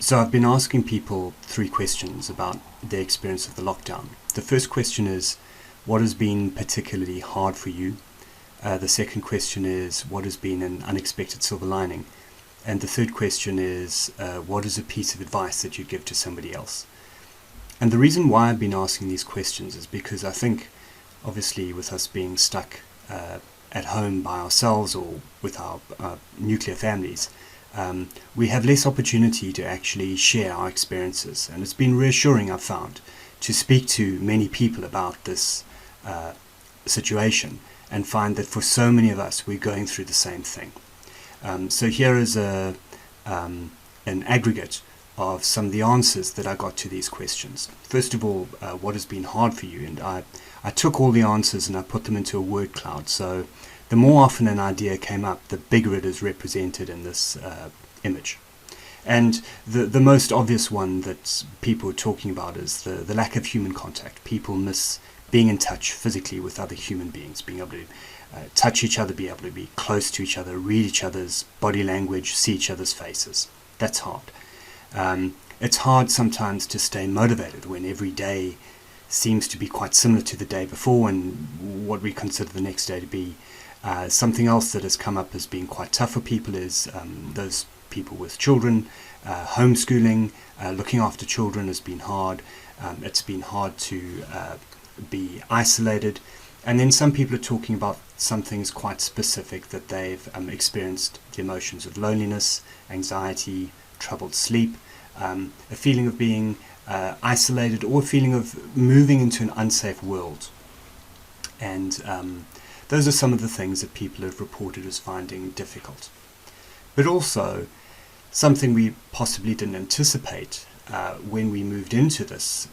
So I've been asking people three questions about their experience of the lockdown. The first question is, what has been particularly hard for you? The second question is, what has been an unexpected silver lining? And the third question is, what is a piece of advice that you'd give to somebody else? And the reason why I've been asking these questions is because I think, obviously, with us being stuck at home by ourselves or with our nuclear families, we have less opportunity to actually share our experiences. And it's been reassuring, I've found, to speak to many people about this situation and find that for so many of us, we're going through the same thing. So here is an aggregate of some of the answers that I got to these questions. First of all, what has been hard for you? And I took all the answers and I put them into a word cloud. So the more often an idea came up, the bigger it is represented in this image. And the most obvious one that people are talking about is the lack of human contact. People miss being in touch physically with other human beings, being able to touch each other, be able to be close to each other, read each other's body language, see each other's faces. That's hard. It's hard sometimes to stay motivated when every day seems to be quite similar to the day before and what we consider the next day to be. Something else that has come up as being quite tough for people is those people with children. Homeschooling, looking after children has been hard. It's been hard to be isolated. And then some people are talking about some things quite specific that they've experienced: the emotions of loneliness, anxiety, troubled sleep, a feeling of being isolated, or a feeling of moving into an unsafe world. And those are some of the things that people have reported as finding difficult. But also, something we possibly didn't anticipate when we moved into this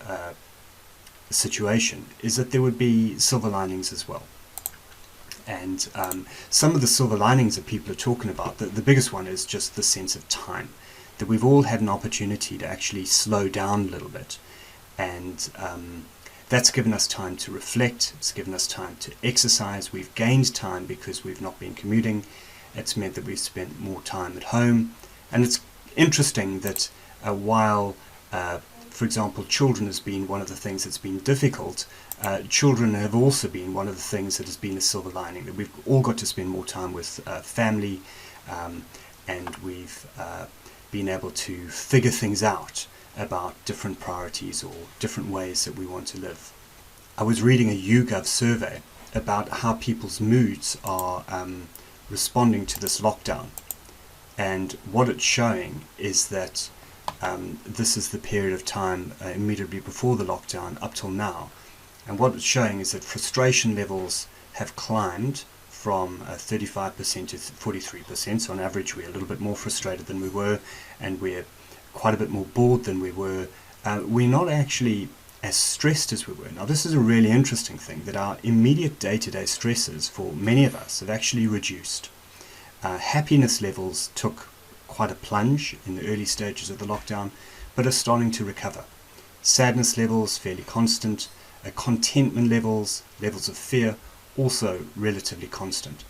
situation is that there would be silver linings as well. And some of the silver linings that people are talking about, the biggest one is just the sense of time, that we've all had an opportunity to actually slow down a little bit. And that's given us time to reflect, it's given us time to exercise, we've gained time because we've not been commuting, it's meant that we've spent more time at home. And it's interesting that while for example, children has been one of the things that's been difficult, children have also been one of the things that has been a silver lining, that we've all got to spend more time with family, and we've been able to figure things out about different priorities or different ways that we want to live. I was reading a YouGov survey about how people's moods are responding to this lockdown, and what it's showing is that this is the period of time immediately before the lockdown up till now, and what it's showing is that frustration levels have climbed from 35% to 43%. So on average we're a little bit more frustrated than we were, and we're quite a bit more bored than we were. We're not actually as stressed as we were. Now this is a really interesting thing, that our immediate day-to-day stresses for many of us have actually reduced. Happiness levels took quite a plunge in the early stages of the lockdown, but are starting to recover. Sadness levels fairly constant, contentment levels of fear also relatively constant.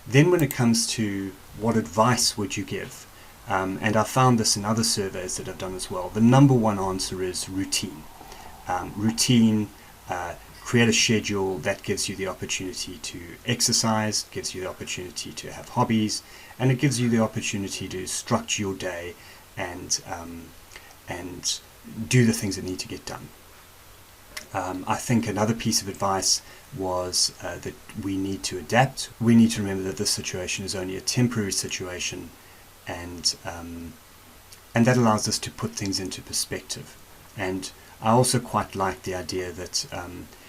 Then when it comes to what advice would you give, and I found this in other surveys that I've done as well, the number one answer is routine. Create a schedule that gives you the opportunity to exercise, gives you the opportunity to have hobbies, and it gives you the opportunity to structure your day and do the things that need to get done. I think another piece of advice was that we need to adapt. We need to remember that this situation is only a temporary situation, and that allows us to put things into perspective. And I also quite like the idea that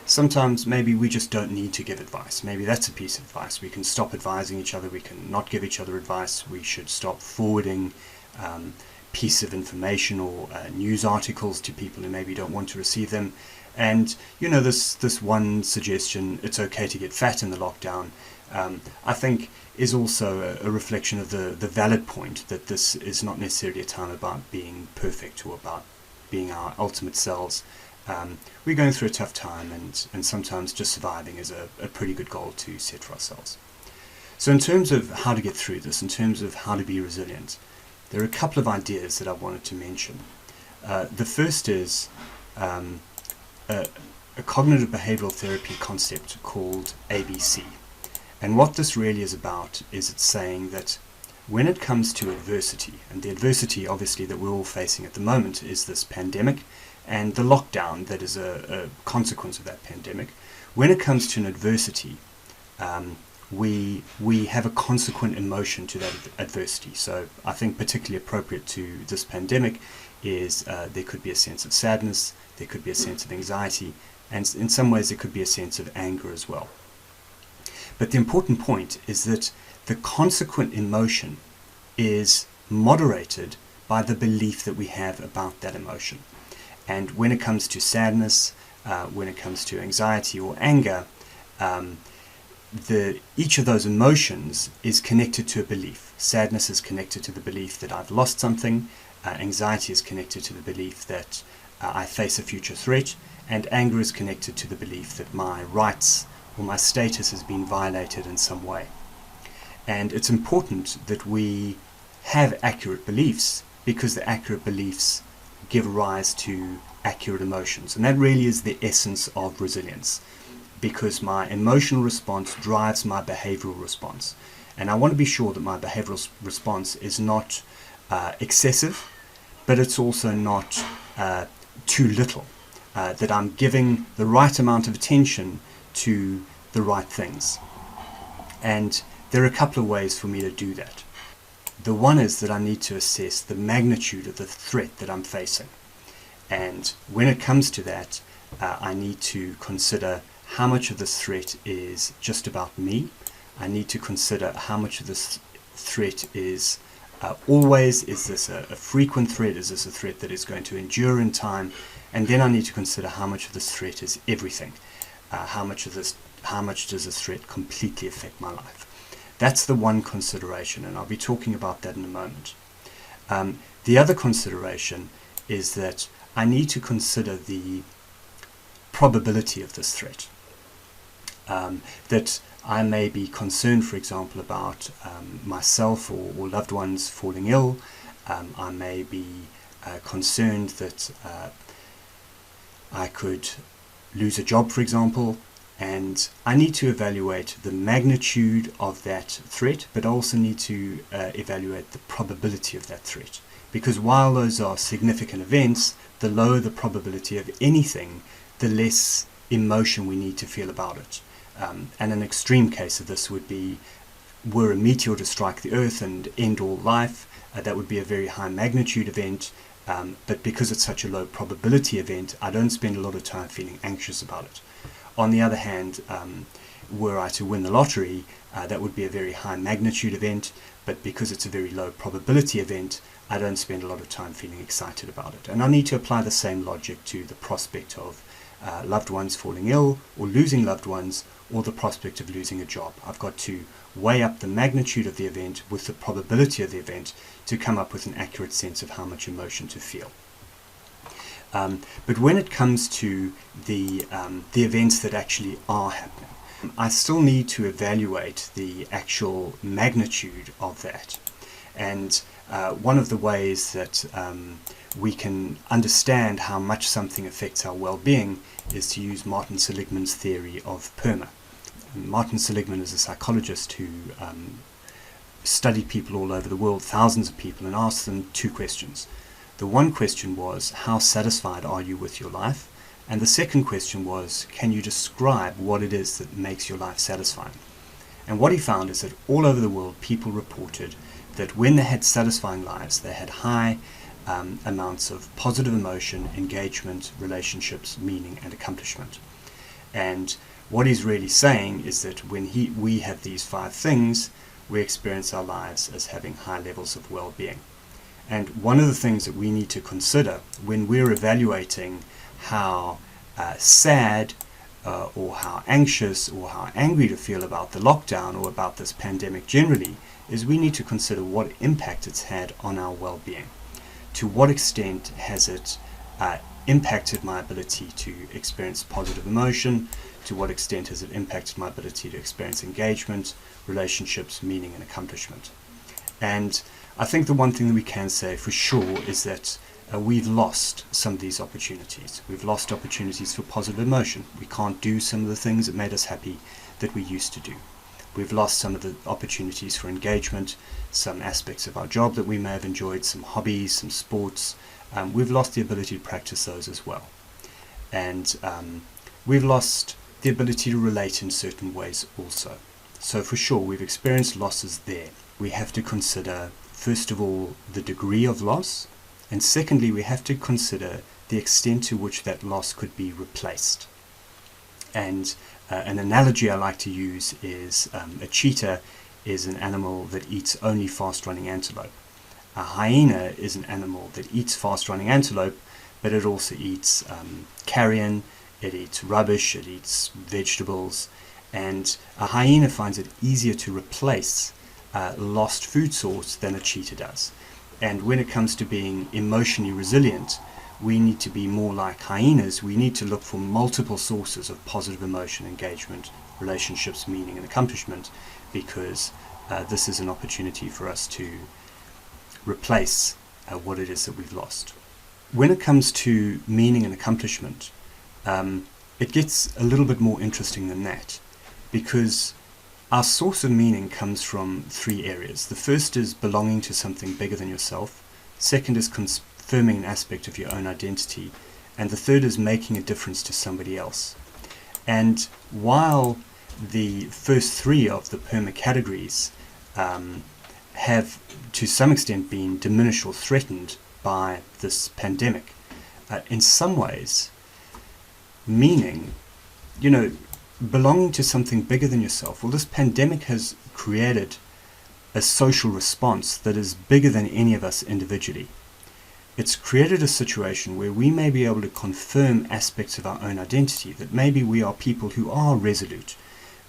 sometimes maybe we just don't need to give advice. Maybe that's a piece of advice. We can stop advising each other. We can not give each other advice. We should stop forwarding pieces of information or news articles to people who maybe don't want to receive them. And you know, this one suggestion, it's okay to get fat in the lockdown, I think is also a reflection of the valid point that this is not necessarily a time about being perfect or about being our ultimate selves. We're going through a tough time, and sometimes just surviving is a pretty good goal to set for ourselves. So in terms of how to get through this, in terms of how to be resilient, there are a couple of ideas that I wanted to mention. The first is a cognitive behavioral therapy concept called ABC. And what this really is about is it's saying that when it comes to adversity, and the adversity obviously that we're all facing at the moment is this pandemic and the lockdown that is a consequence of that pandemic. When it comes to an adversity, we have a consequent emotion to that adversity. So I think particularly appropriate to this pandemic is there could be a sense of sadness, there could be a sense of anxiety, and in some ways there could be a sense of anger as well. But the important point is that the consequent emotion is moderated by the belief that we have about that emotion. And when it comes to sadness, when it comes to anxiety or anger, each of those emotions is connected to a belief. Sadness is connected to the belief that I've lost something, anxiety is connected to the belief that I face a future threat, and anger is connected to the belief that my rights or my status has been violated in some way. And it's important that we have accurate beliefs, because the accurate beliefs give rise to accurate emotions. And that really is the essence of resilience, because my emotional response drives my behavioral response. And I want to be sure that my behavioral response is not excessive, but it's also not too little, that I'm giving the right amount of attention to the right things. And there are a couple of ways for me to do that. The one is that I need to assess the magnitude of the threat that I'm facing. And when it comes to that, I need to consider how much of this threat is just about me. I need to consider how much of this threat is always, is this a frequent threat, is this a threat that is going to endure in time, and then I need to consider how much of this threat is everything. How much does this threat completely affect my life? That's the one consideration, and I'll be talking about that in a moment. The other consideration is that I need to consider the probability of this threat. That I may be concerned, for example, about myself or loved ones falling ill. I may be concerned that I could lose a job, for example, and I need to evaluate the magnitude of that threat, but I also need to evaluate the probability of that threat. Because while those are significant events, the lower the probability of anything, the less emotion we need to feel about it. And an extreme case of this would be, were a meteor to strike the Earth and end all life, that would be a very high magnitude event, but because it's such a low probability event, I don't spend a lot of time feeling anxious about it. On the other hand, were I to win the lottery, that would be a very high magnitude event, but because it's a very low probability event, I don't spend a lot of time feeling excited about it. And I need to apply the same logic to the prospect of loved ones falling ill or losing loved ones, or the prospect of losing a job. I've got to weigh up the magnitude of the event with the probability of the event to come up with an accurate sense of how much emotion to feel. But when it comes to the events that actually are happening, I still need to evaluate the actual magnitude of that. And one of the ways that we can understand how much something affects our well-being is to use Martin Seligman's theory of PERMA. Martin Seligman is a psychologist who studied people all over the world, thousands of people, and asked them two questions. The one question was, how satisfied are you with your life? And the second question was, can you describe what it is that makes your life satisfying? And what he found is that all over the world, people reported that when they had satisfying lives, they had high amounts of positive emotion, engagement, relationships, meaning, and accomplishment. And what he's really saying is that when we have these five things, we experience our lives as having high levels of well-being. And one of the things that we need to consider when we're evaluating how sad or how anxious or how angry to feel about the lockdown or about this pandemic generally is we need to consider what impact it's had on our well-being. To what extent has it impacted my ability to experience positive emotion? To what extent has it impacted my ability to experience engagement, relationships, meaning, and accomplishment? And I think the one thing that we can say for sure is that we've lost some of these opportunities. We've lost opportunities for positive emotion. We can't do some of the things that made us happy that we used to do. We've lost some of the opportunities for engagement, some aspects of our job that we may have enjoyed, some hobbies, some sports. We've lost the ability to practice those as well. And we've lost the ability to relate in certain ways also. So for sure, we've experienced losses there. We have to consider, first of all, the degree of loss, and secondly, we have to consider the extent to which that loss could be replaced. And an analogy I like to use is a cheetah is an animal that eats only fast-running antelope. A hyena is an animal that eats fast-running antelope, but it also eats carrion, it eats rubbish, it eats vegetables, and a hyena finds it easier to replace a lost food source than a cheetah does. And when it comes to being emotionally resilient, we need to be more like hyenas. We need to look for multiple sources of positive emotion, engagement, relationships, meaning, and accomplishment, because this is an opportunity for us to replace what it is that we've lost. When it comes to meaning and accomplishment, it gets a little bit more interesting than that, because our source of meaning comes from three areas. The first is belonging to something bigger than yourself. Second is confirming an aspect of your own identity. And the third is making a difference to somebody else. And while the first three of the PERMA categories have to some extent been diminished or threatened by this pandemic, in some ways, meaning, belonging to something bigger than yourself. Well, this pandemic has created a social response that is bigger than any of us individually. It's created a situation where we may be able to confirm aspects of our own identity, that maybe we are people who are resolute,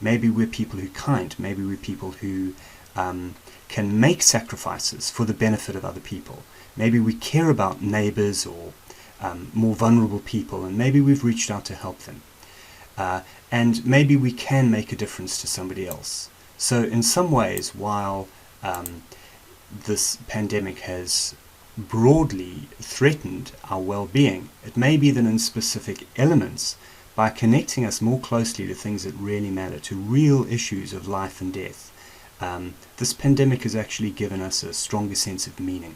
maybe we're people who are kind, maybe we're people who can make sacrifices for the benefit of other people. Maybe we care about neighbors or more vulnerable people, and maybe we've reached out to help them. And maybe we can make a difference to somebody else. So in some ways, while this pandemic has broadly threatened our well-being, it may be that in specific elements, by connecting us more closely to things that really matter, to real issues of life and death, this pandemic has actually given us a stronger sense of meaning.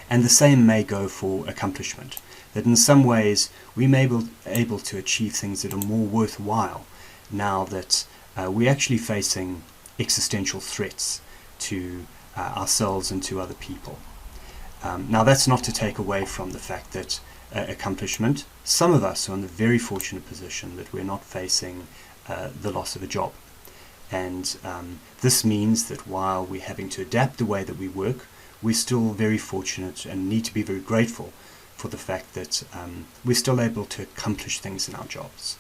And the same may go for accomplishment, that in some ways we may be able to achieve things that are more worthwhile now that we're actually facing existential threats to ourselves and to other people. Now, that's not to take away from the fact that accomplishment, some of us are in the very fortunate position that we're not facing the loss of a job. And this means that while we're having to adapt the way that we work, we're still very fortunate and need to be very grateful for the fact that we're still able to accomplish things in our jobs.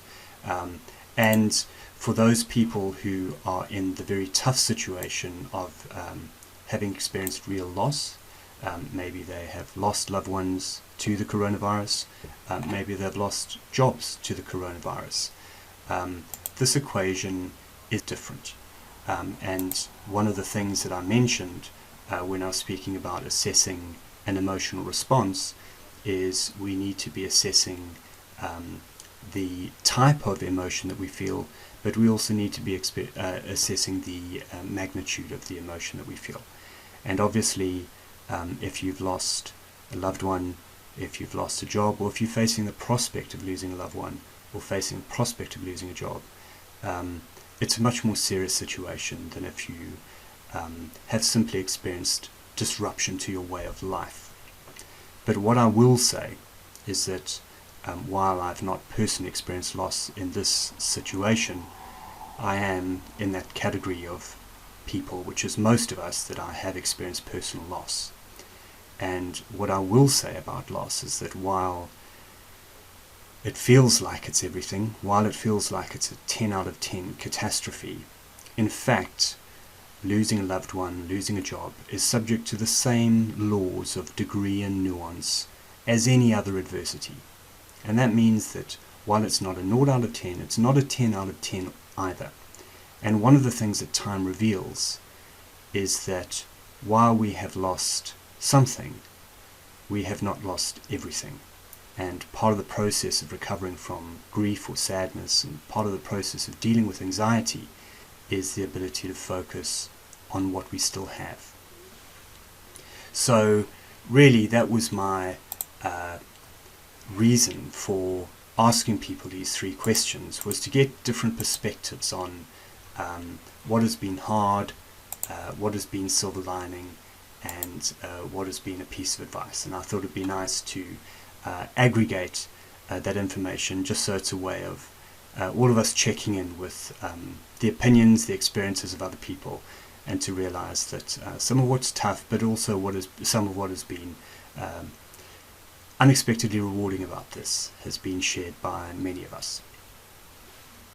And for those people who are in the very tough situation of having experienced real loss, maybe they have lost loved ones to the coronavirus, maybe they've lost jobs to the coronavirus. This equation is different. And one of the things that I mentioned when I was speaking about assessing an emotional response is we need to be assessing the type of emotion that we feel, but we also need to be assessing the magnitude of the emotion that we feel. And obviously, if you've lost a loved one, if you've lost a job, or if you're facing the prospect of losing a loved one, or facing the prospect of losing a job, it's a much more serious situation than if you have simply experienced disruption to your way of life. But what I will say is that while I've not personally experienced loss in this situation, I am in that category of people, which is most of us, that I have experienced personal loss. And what I will say about loss is that while it feels like it's everything, while it feels like it's a 10 out of 10 catastrophe, in fact, losing a loved one, losing a job, is subject to the same laws of degree and nuance as any other adversity. And that means that while it's not a 0 out of 10, it's not a 10 out of 10 either. And one of the things that time reveals is that while we have lost something, we have not lost everything. And part of the process of recovering from grief or sadness, and part of the process of dealing with anxiety, is the ability to focus on what we still have. So really that was my reason for asking people these 3 questions, was to get different perspectives on what has been hard, what has been silver lining, and what has been a piece of advice. And I thought it'd be nice to aggregate that information, just so it's a way of all of us checking in with the opinions, the experiences of other people, and to realize that some of what's tough, but also some of what has been unexpectedly rewarding about this has been shared by many of us.